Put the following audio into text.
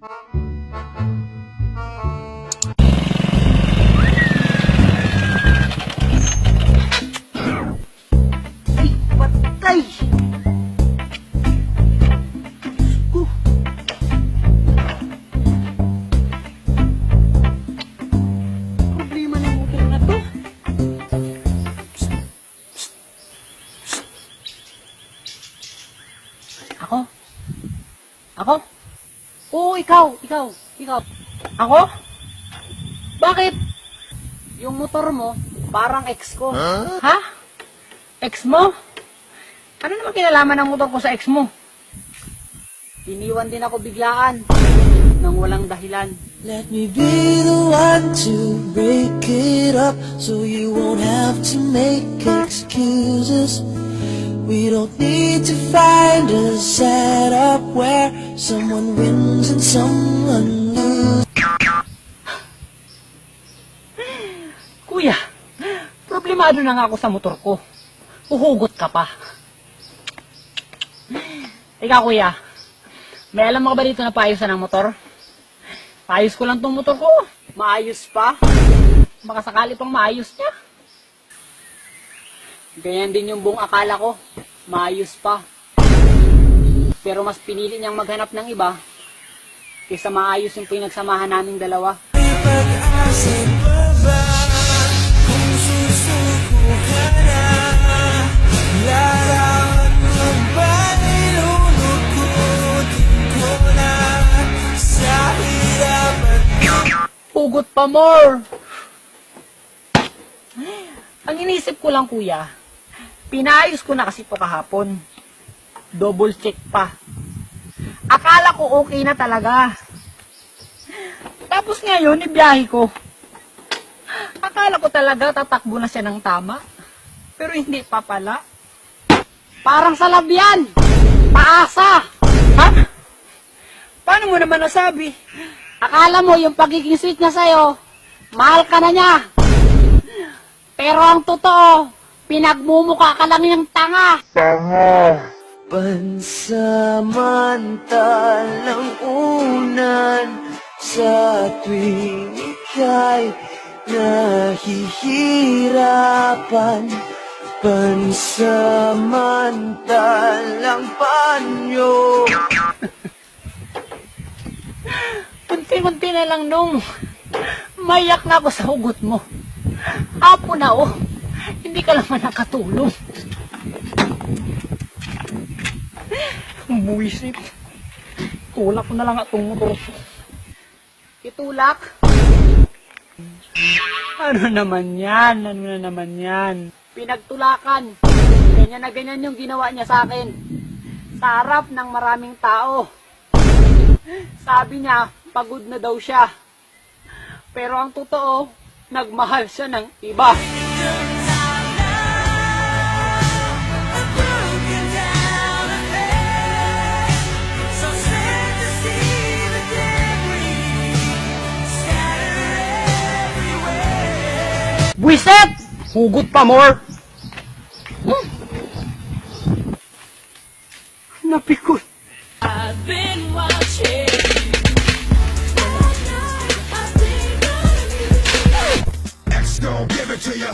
Ay, patay! Problema ng motor na to. Ako? Ako? Oo, ikaw. Ako? Bakit? Yung motor mo, parang ex ko. Ha? Ex mo? Ano naman kinalaman ng motor ko sa ex mo? Iniwan din ako biglaan nang walang dahilan. Let me be the one to break it up so you won't have to make excuses. We don't need to find a setup where someone wins and someone loses. Kuya, problemado na nga ako sa motor ko. Uhugot ka pa. Ikaw kuya, may alam mo ka ba dito na paayusan ng motor? Paayos ko lang tong motor ko. Maayos pa. Baka sakali pang maayos niya. Ganyan din yung buong akala ko. Maayos pa. Pero mas pinili niyang maghanap ng iba kaysa maayos yung pinagsamahan naming dalawa. Pag-asa'y baba kung susuko ka na. Larawan mo ba'y lulukutin ko na sa hirapan? Hugot pa more. Ang inisip ko lang kuya, pinayos ko na kasi ito kahapon. Double check pa. Akala ko okay na talaga. Tapos ngayon, ibiyahe ko. Akala ko talaga tatakbo na siya ng tama. Pero hindi pa pala. Parang sa labyan. Paasa. Ha? Paano mo naman nasabi? Akala mo yung pagiging sweet niya sa'yo, mahal ka na niya. Pero ang totoo, pinagmumukha ka lang yung tanga. Pansamantalang unan sa tuwing ika'y nahihirapan. Pansamantalang panyo. Kunti-kunti na lang nung mayak na ako sa hugot mo. Hapon na oh, hindi ka naman nakatulong. Buwisit. Tulak ko na lang atong motor. Itulak? Ano naman yan? Pinagtulakan. Ganyan na ganyan yung ginawa niya sa akin. Sa harap ng maraming tao. Sabi niya, pagod na daw siya. Pero ang totoo, nagmahal siya ng iba. Buiset! Hugot pa more! Napikot. I've been watching. X gon' give it to you.